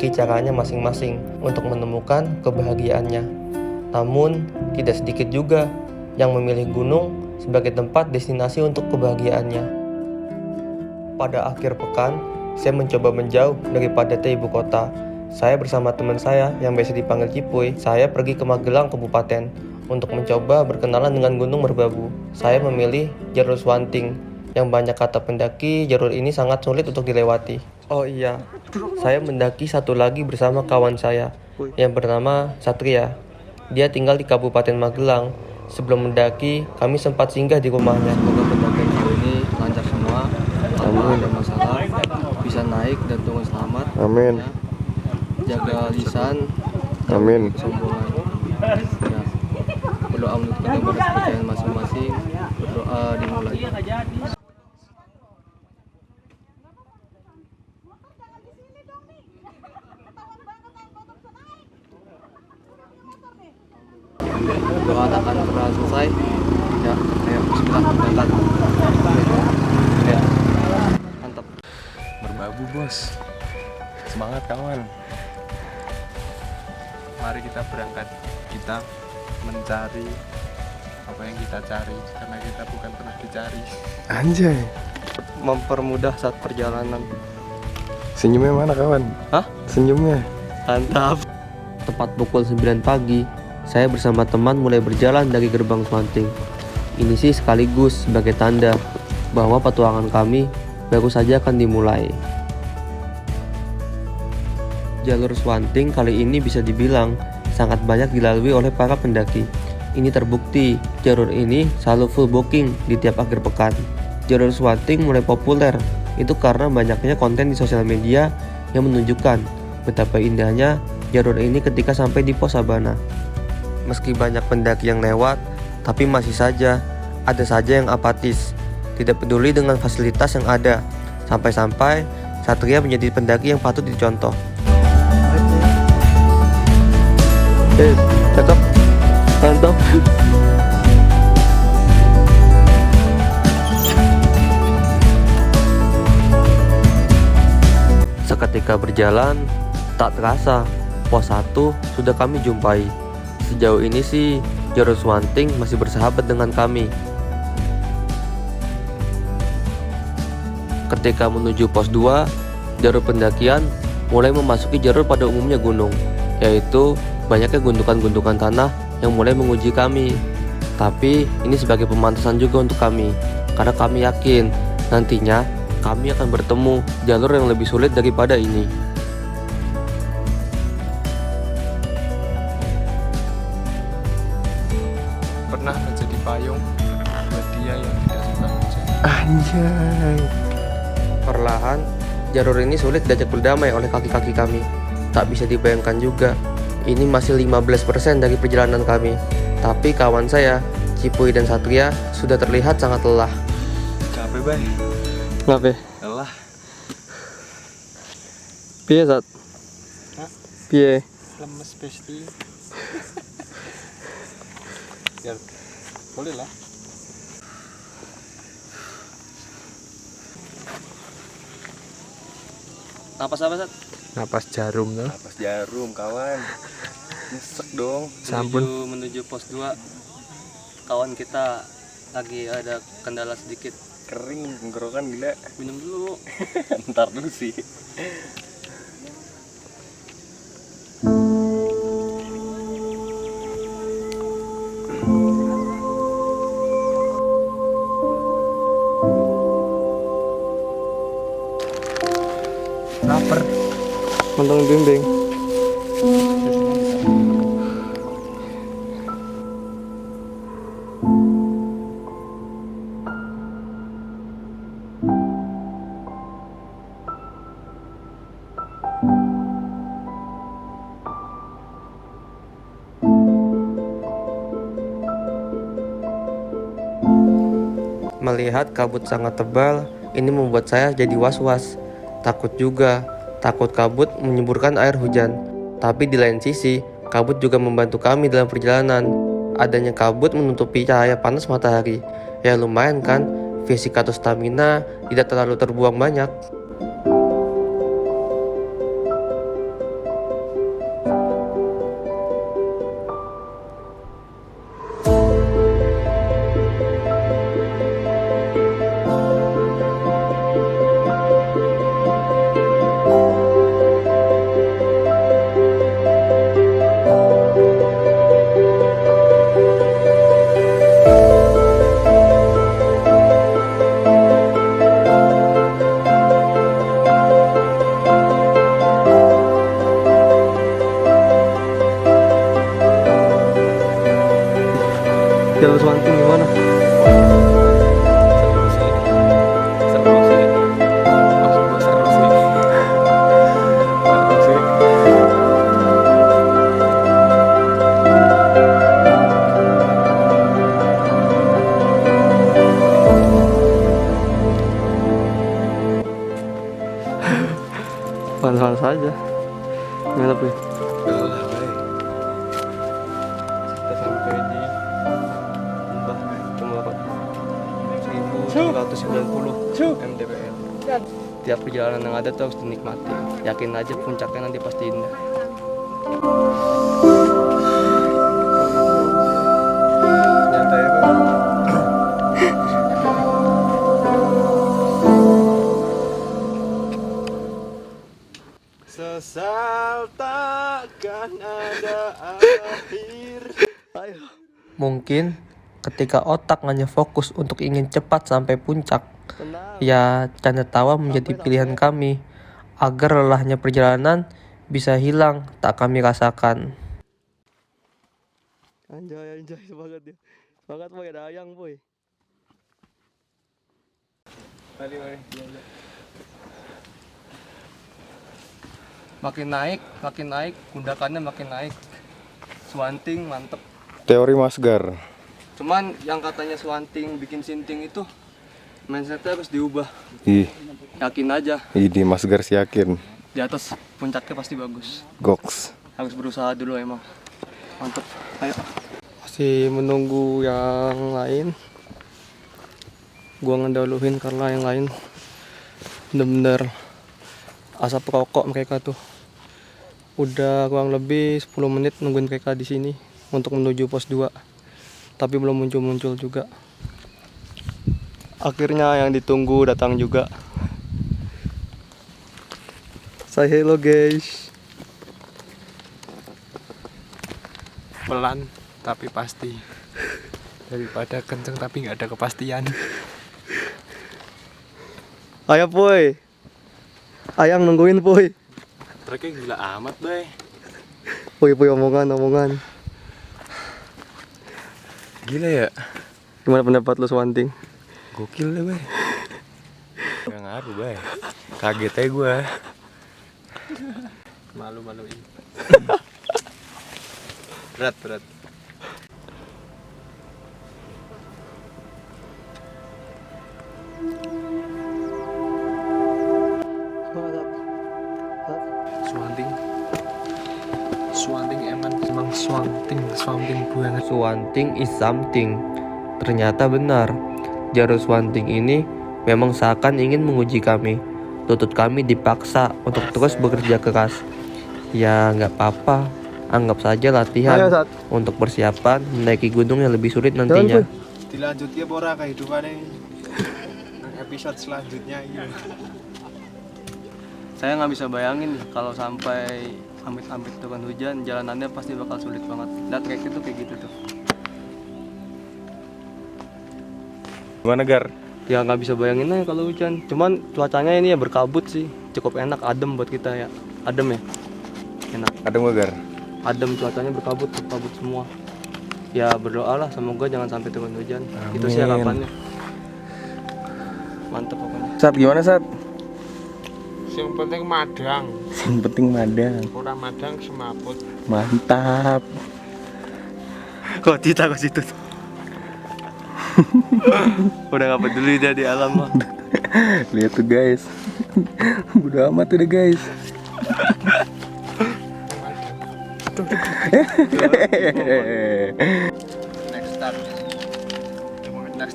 memiliki caranya masing-masing untuk menemukan kebahagiaannya. Namun, tidak sedikit juga yang memilih gunung sebagai tempat destinasi untuk kebahagiaannya. Pada akhir pekan, saya mencoba menjauh dari padatnya ibu kota. Saya bersama teman saya yang biasa dipanggil Cipuy, saya pergi ke Magelang Kabupaten untuk mencoba berkenalan dengan Gunung Merbabu. Saya memilih jalur Swanting, yang banyak kata pendaki jalur ini sangat sulit untuk dilewati. Oh iya, saya mendaki satu lagi bersama kawan saya yang bernama Satria. Dia tinggal di Kabupaten Magelang. Sebelum mendaki, kami sempat singgah di rumahnya. Semoga pendakian kali ini lancar semua, tanpa ada masalah, bisa naik dan turun selamat. Amin. Jaga lisan, Amin. kesombongan. Ya. Berdoa untuk kedua kepercayaan masing-masing. Berdoa dimulai. Doa akan pernah selesai. Ya, ayo bismillah berangkat. Ya, mantap. Merbabu bos, semangat kawan. Mari kita berangkat, kita mencari apa yang kita cari, karena kita bukan pernah dicari. Anjay. Mempermudah saat perjalanan. Senyumnya mana kawan? Hah? Senyumnya. Mantap. Tepat pukul 9 pagi, saya bersama teman mulai berjalan dari gerbang Swanting. Ini sih sekaligus sebagai tanda bahwa petualangan kami baru saja akan dimulai. Jalur Swanting kali ini bisa dibilang sangat banyak dilalui oleh para pendaki. Ini terbukti, jalur ini selalu full booking di tiap akhir pekan. Jalur Swanting mulai populer, itu karena banyaknya konten di sosial media yang menunjukkan betapa indahnya jalur ini ketika sampai di pos Sabana. Meski banyak pendaki yang lewat, tapi masih saja ada saja yang apatis, tidak peduli dengan fasilitas yang ada. Sampai-sampai Satria menjadi pendaki yang patut dicontoh. Cakep. Mantap. Seketika berjalan, tak terasa pos 1 sudah kami jumpai. Sejauh ini sih jalur Swanting masih bersahabat dengan kami. Ketika menuju pos 2, jalur pendakian mulai memasuki jalur pada umumnya gunung, yaitu banyaknya gundukan-gundukan tanah yang mulai menguji kami. Tapi ini sebagai pemantasan juga untuk kami, karena kami yakin nantinya kami akan bertemu jalur yang lebih sulit daripada ini. Pernah menjadi payung buat dia yang tidak suka hujan. Anjay. Perlahan, jalur ini sulit diajak berdamai oleh kaki-kaki kami. Tak bisa dibayangkan juga, ini masih 15% dari perjalanan kami. Tapi kawan saya, Cipuy dan Satria, sudah terlihat sangat lelah. Capek bay, Kenapa? lelah. Piye, Sat? Hah? Piye? Lemes besti. Ya, boleh lah. Napas apa, Sat? Napas jarum tuh. Napas jarum kawan. Nyesek dong. Sampun. Menuju pos 2. Kawan kita lagi ada kendala sedikit. Kering, tenggorokan gila. Minum dulu. Ntar dulu sih. Lapar. Mantong bimbing. Melihat kabut sangat tebal, ini membuat saya jadi was-was. Takut juga, takut kabut menyemburkan air hujan. Tapi di lain sisi, kabut juga membantu kami dalam perjalanan. Adanya kabut menutupi cahaya panas matahari. Ya lumayan kan, fisik atau stamina tidak terlalu terbuang banyak. aja. Gimana Pi? Kita sampai di Mbah Cemorot 1790 mdpl. Tiap perjalanan yang ada tuh harus dinikmati. Yakin aja puncaknya nanti pasti indah. Nyantai apa? Sesal takkan ada akhir. Mungkin ketika otak hanya fokus untuk ingin cepat sampai puncak, ya canda tawa menjadi pilihan kami agar lelahnya perjalanan bisa hilang tak kami rasakan. Anjay, semangat dia. Semangat boy, ada ayang boy. Mari. Makin naik, gundakannya makin naik. Swanting mantep. Teori Masgar. Cuman yang katanya swanting bikin sinting itu mindsetnya harus diubah. Ih, Yakin aja, ini Masgar sih yakin. di atas puncaknya pasti bagus. Goks. Harus berusaha dulu emang. Mantep. Ayo. Masih menunggu yang lain. Gua ngedahuluin karena yang lain bener-bener asap rokok mereka tuh. Udah kurang lebih 10 menit nungguin mereka di sini untuk menuju pos 2. Tapi belum muncul-muncul juga. Akhirnya yang ditunggu datang juga. Say hello guys. Pelan tapi pasti. Daripada kenceng tapi nggak ada kepastian. Ayo boy. Ayang nungguin boy. Treknya gila amat, Bay. Boy omongan. Gila ya? Gimana pendapat lu Swanting? Gokil deh, Bay. Gak ngaruh, Bay. Kaget aja gue. Malu-maluin. Berat. Swanting emang swanting banget. Swanting is something. Ternyata benar. Jalur Swanting ini memang seakan ingin menguji kami. Lutut kami dipaksa untuk terus bekerja keras. Ya nggak apa-apa. Anggap saja latihan untuk persiapan menaiki gunung yang lebih sulit nantinya. Dilanjut ya pora kehidupannya. Episode selanjutnya iya. Saya nggak bisa bayangin nih kalau sampai amit-amit turun hujan, jalanannya pasti bakal sulit banget. Dan trek itu kayak gitu tuh. Gimana, Gar? Ya nggak bisa bayangin aja kalau hujan. Cuman cuacanya ini ya berkabut sih, cukup enak, adem buat kita ya. Adem ya, enak. Ada nggak, Gar? Adem, cuacanya berkabut semua. Ya berdoalah semoga jangan sampai turun hujan. Amin. Itu sih harapannya. Mantep pokoknya. Sat, gimana, Sat? Yang penting madang. Yang penting madang. Kurang madang semaput. Mantap. Kok Tita ke situ? Udah nggak peduli dia di alam mah. Lihat tuh, guys. Udah amat udah, guys. Next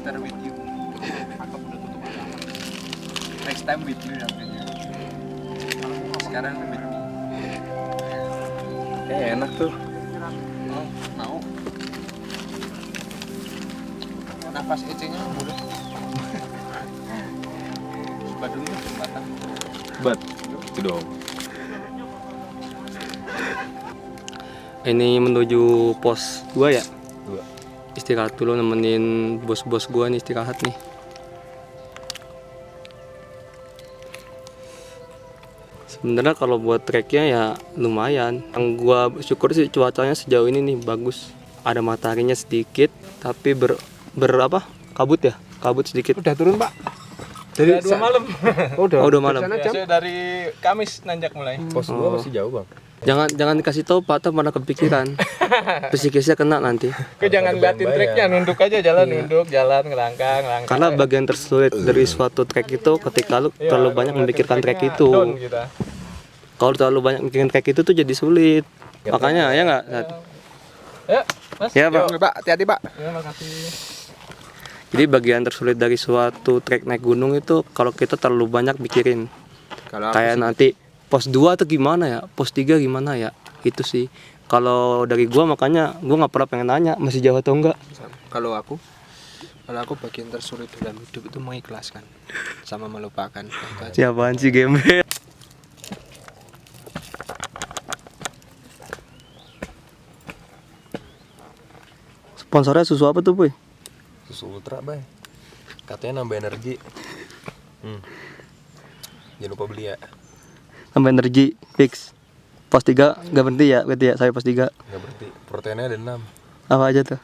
time with you. Next time with you artinya. Sekarang with me. Enak tuh. Mau. Nafas ecenya mulut. Coba dulu ya jembatan. Bat. Itu dong. Ini menuju pos 2 ya? 2. Istirahat dulu nemenin bos-bos gua nih istirahat nih. Sebenarnya kalau buat treknya ya lumayan. Yang gua syukur sih cuacanya sejauh ini nih bagus. Ada mataharinya sedikit tapi berapa? Kabut ya? Kabut sedikit. Udah turun, Pak. Dari 2 malam. Udah malam. Dari Kamis nanjak mulai. Pos 2 masih jauh, Bang. Jangan dikasih tahu Pak, tak mana kepikiran. Psikisnya kena nanti. Kau jangan liatin treknya, nunduk aja jalan, nunduk jalan, ngelangkang. Karena bagian tersulit dari suatu trek itu ketika lu terlalu banyak memikirkan trek itu. Down kita. Kalau terlalu banyak mikirin kayak gitu tuh jadi sulit. Makanya ya nggak? Ya, Mas. Ya, Pak. Yo, Pak, hati-hati, Pak. Jadi bagian tersulit dari suatu trek naik gunung itu kalau kita terlalu banyak mikirin. Kalau aku Kayak sih, nanti pos 2 tuh gimana ya, pos 3 gimana ya, itu sih. Kalau dari gua makanya gua nggak pernah pengen nanya masih jauh atau enggak. kalau aku bagian tersulit dalam hidup itu mengikhlaskan sama melupakan. Itu aja. Siapaan sih gembel? Sponsornya susu apa tuh, Boy? Susu Ultra, bay. Katanya nambah energi. Jangan lupa beli ya. Tambah energi fix. Pos 3 nggak berhenti ya, berarti ya saya pos 3. Nggak berhenti. Proteinnya ada 6. Apa aja tuh?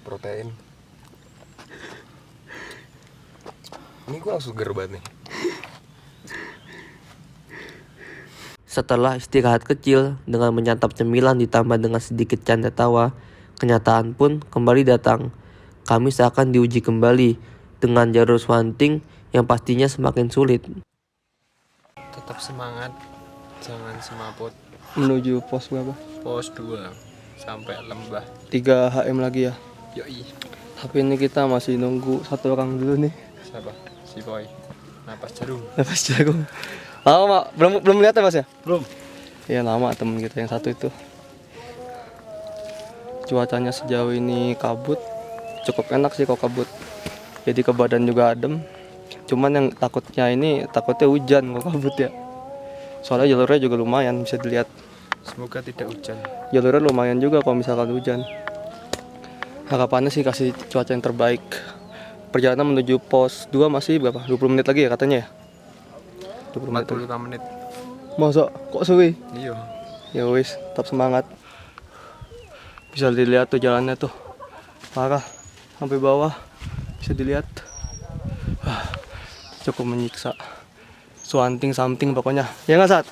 Protein. Ini gua langsung seger banget nih. Setelah istirahat kecil dengan menyantap cemilan ditambah dengan sedikit canda tawa, kenyataan pun kembali datang. Kami seakan diuji kembali dengan jalur swanting yang pastinya semakin sulit. Tetap semangat, jangan semaput. Menuju pos berapa? Pos 2 sampai lembah. 3 HM lagi ya. Yoi. Tapi ini kita masih nunggu satu orang dulu nih. Siapa? Si Boy. Napas jarum. Lepas jagung. Lama, Mak. Belum lihat ya, Mas ya? Belum. Iya, lama temen kita yang satu itu. Cuacanya sejauh ini kabut. Cukup enak sih kalau kabut. Jadi ke badan juga adem. Cuman yang takutnya hujan kalau kabut ya. Soalnya jalurnya juga lumayan bisa dilihat. Semoga tidak hujan. Jalurnya lumayan juga kalau misalkan hujan. Harapannya sih kasih cuaca yang terbaik. Perjalanan menuju pos 2 masih berapa? 20 menit lagi ya katanya ya? 20 menit lagi. 45 menit. Masa kok suwi? Iya. Ya wis, tetap semangat. Bisa dilihat tuh jalannya tuh. Parah. Sampai bawah bisa dilihat. Cukup menyiksa. Swanting something pokoknya. Ya nggak, Sat?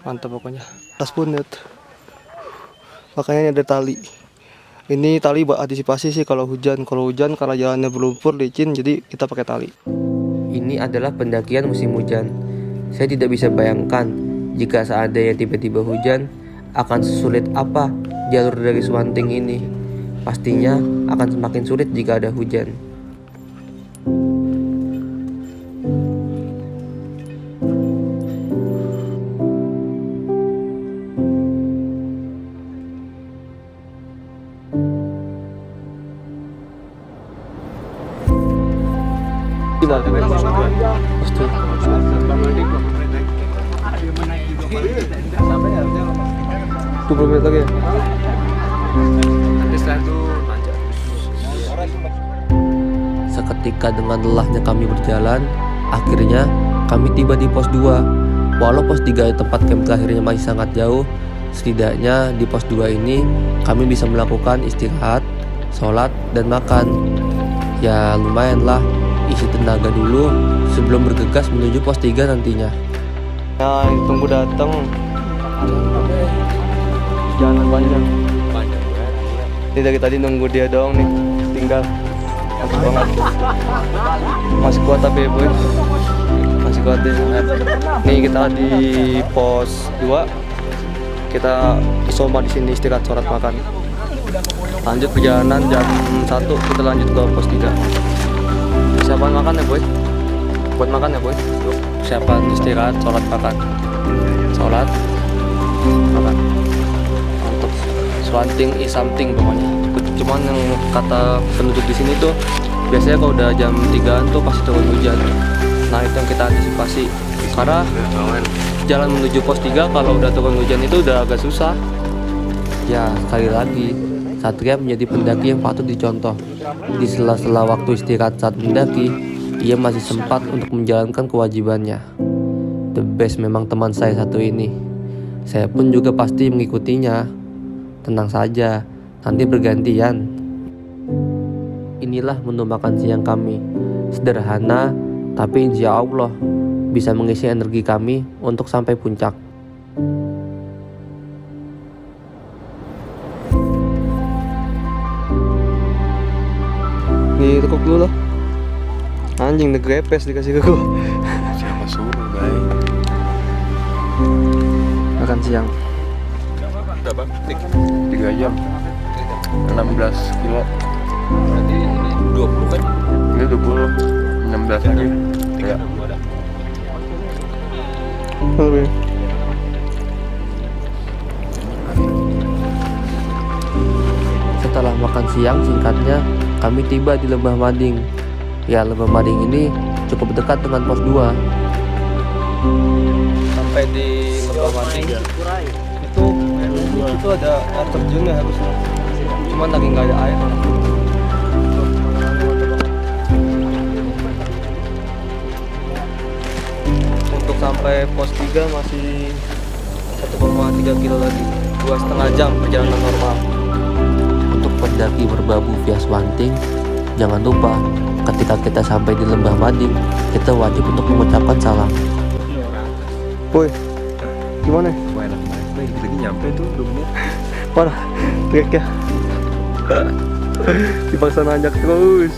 Mantap pokoknya. Tas pundet. Makanya ini ada tali. Ini tali buat antisipasi sih kalau hujan. Kalau hujan karena jalannya berlumpur licin, jadi kita pakai tali. Ini adalah pendakian musim hujan. Saya tidak bisa bayangkan jika seandainya tiba-tiba hujan akan sesulit apa jalur dari Swanting ini. Pastinya akan semakin sulit jika ada hujan. Gimana? Pasti. 20 menit lagi ya? Nanti setelah itu lanjut. Seketika dengan lelahnya kami berjalan, akhirnya kami tiba di pos 2. Walau pos 3 tempat camp terakhirnya masih sangat jauh, setidaknya di pos 2 ini kami bisa melakukan istirahat, sholat, dan makan. Ya lumayan lah, isi tenaga dulu sebelum bergegas menuju pos 3 nantinya. Nah, tunggu datang. Jangan panjang. Panjang banget. Ini dari tadi nunggu dia doang nih. Tinggal. Masih banget. Masih kuat tapi ya, Boy. Masih kuat deh. Nih kita di pos 2. Kita isoma di sini istirahat sholat makan. Lanjut perjalanan jam 1 kita lanjut ke pos 3. Siapaan makan ya, Boy? Buat makan ya, Boy? Siapaan istirahat sholat makan. Sholat makan. Mantap. Swanting is something pokoknya. Cuman yang kata penduduk di sini tuh biasanya kalau udah jam 3-an tuh pasti turun hujan. Nah itu yang kita antisipasi. Karena jalan menuju pos 3 kalau udah turun hujan itu udah agak susah. Ya sekali lagi, Satria menjadi pendaki yang patut dicontoh. Di sela-sela waktu istirahat saat mendaki, ia masih sempat untuk menjalankan kewajibannya. The best memang teman saya satu ini. Saya pun juga pasti mengikutinya. Tenang saja, nanti bergantian. Inilah menu makan siang kami. Sederhana, tapi insya Allah bisa mengisi energi kami untuk sampai puncak. Ditekuk dulu loh. Anjing, the grepes dikasih ke gue. Siapa sore, Bay. Makan siang. Berapa? 3 jam. 16 kilo. Berarti ini 20 kan? Ini 20. 16 lagi. Ya. Oke. Setelah makan siang, singkatnya kami tiba di Lembah Mading. Ya, Lembah Mading ini cukup dekat dengan pos 2. Sampai di Lembah Mading itu ada air terjunnya harusnya, cuman lagi nggak ada air. Untuk sampai pos 3 masih 1,3 kilo lagi, 2,5 jam perjalanan normal. Untuk pendaki berbabu via Swanting, jangan lupa ketika kita sampai di Lembah Mading, kita wajib untuk mengucapkan salam. Woi, gimana? Wah, enak banget. Bay, lagi nyampe tuh 2 menit. Parah, triknya. Dipaksa nanjak terus.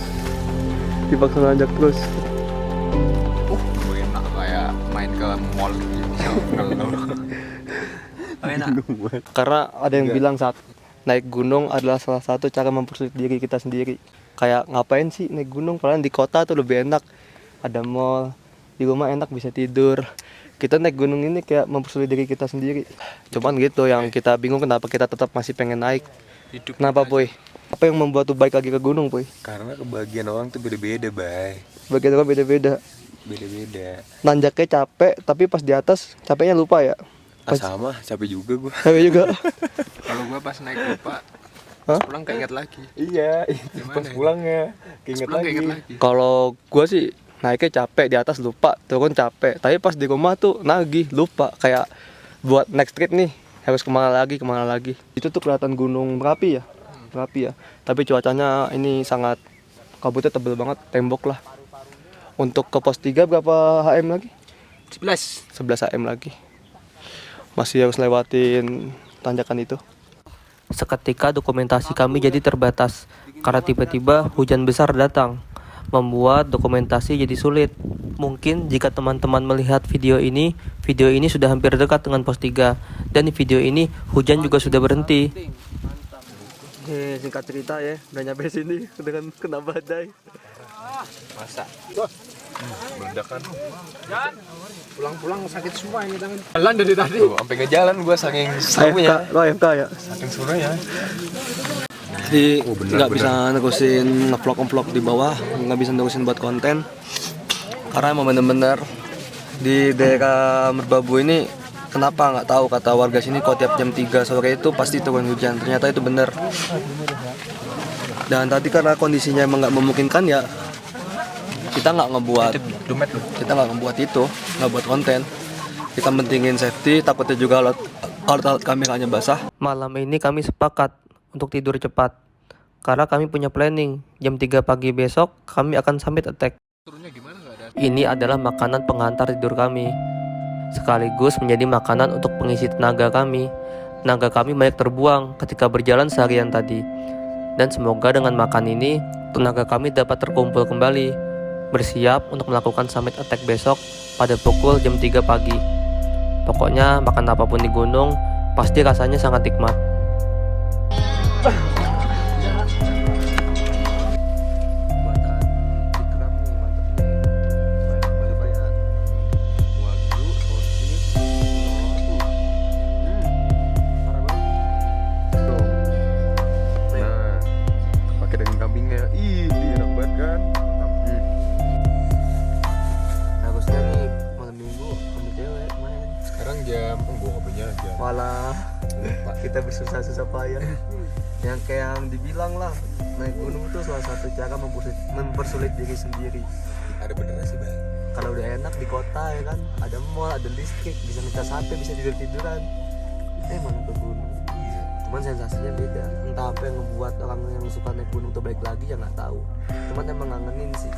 Enak kayak main ke mall gitu. Enak banget. Karena ada yang bilang saat naik gunung adalah salah satu cara mempersulit diri kita sendiri. Kayak ngapain sih naik gunung, padahal di kota tuh lebih enak. Ada mall, di rumah enak bisa tidur. Kita naik gunung ini kayak mempersulit diri kita sendiri. Cuman gitu yang kita bingung kenapa kita tetap masih pengen naik. Hidup Kenapa, Boy? Apa yang membuat tuh balik lagi ke gunung, Boy? Karena kebahagiaan orang tuh beda-beda, Bay. Sebagian orang beda-beda. Beda-beda. Nanjaknya capek, tapi pas di atas capeknya lupa ya. Sama, capek juga gua. Capek juga. Kalau gua pas naik lupa, Hah? pas pulang keinget lagi. Iya, Gimana pas ya? pulangnya Pas keinget pulang lagi. keinget lagi. Kalau gua sih naiknya capek, di atas lupa, turun capek. Tapi pas di rumah tuh nagih, lupa. Kayak buat next trip nih, harus kemana lagi. Itu tuh kelihatan gunung Merapi ya. Tapi cuacanya ini sangat, kabutnya tebel banget, tembok lah. Untuk ke pos 3 berapa HM lagi? 11 HM lagi. Masih harus lewatin tanjakan itu. Seketika dokumentasi kami jadi terbatas karena tiba-tiba hujan besar datang, membuat dokumentasi jadi sulit. Mungkin jika teman-teman melihat video ini sudah hampir dekat dengan pos 3, dan di video ini hujan juga sudah berhenti. Singkat cerita ya, udah nyampe sini dengan kena badai. Masa? Meledak kan? Pulang-pulang sakit semua ini tangan. Jalan dari tadi. Tuh, sampai ngejalan gua saking serunya. AFK ya. Saking serunya. Jadi bener, nggak bener. bisa nerusin ngevlog di bawah, nggak bisa nerusin buat konten. Karena emang bener-bener di daerah Merbabu ini, kenapa nggak tahu, kata warga sini kalau tiap jam 3 sore itu pasti turun hujan. Ternyata itu bener. Dan tadi karena kondisinya emang nggak memungkinkan ya, kita nggak ngebuat itu, nggak buat konten. Kita pentingin safety, takutnya juga alat kameranya basah. Malam ini kami sepakat untuk tidur cepat, karena kami punya planning. Jam 3 pagi besok kami akan summit attack. Turunnya gimana nggak ada? Ini adalah makanan pengantar tidur kami, sekaligus menjadi makanan untuk pengisi tenaga kami. Tenaga kami banyak terbuang ketika berjalan seharian tadi. Dan semoga dengan makan ini, tenaga kami dapat terkumpul kembali, bersiap untuk melakukan summit attack besok pada pukul jam 3 pagi. Pokoknya makan apapun di gunung, pasti rasanya sangat nikmat. Malah kita bersusah-susah payah. Yang kayak yang dibilang lah, naik gunung itu salah satu cara mempersulit diri sendiri. Ada benernya sih, Bang. Kalau udah enak di kota ya kan, ada mall, ada listrik, bisa ngecas HP, bisa tidur-tiduran. Mana ke gunung? Cuman sensasinya beda. Entah apa yang ngebuat orang yang suka naik gunung tuh balik lagi ya nggak tahu. Cuman emang ngangenin sih.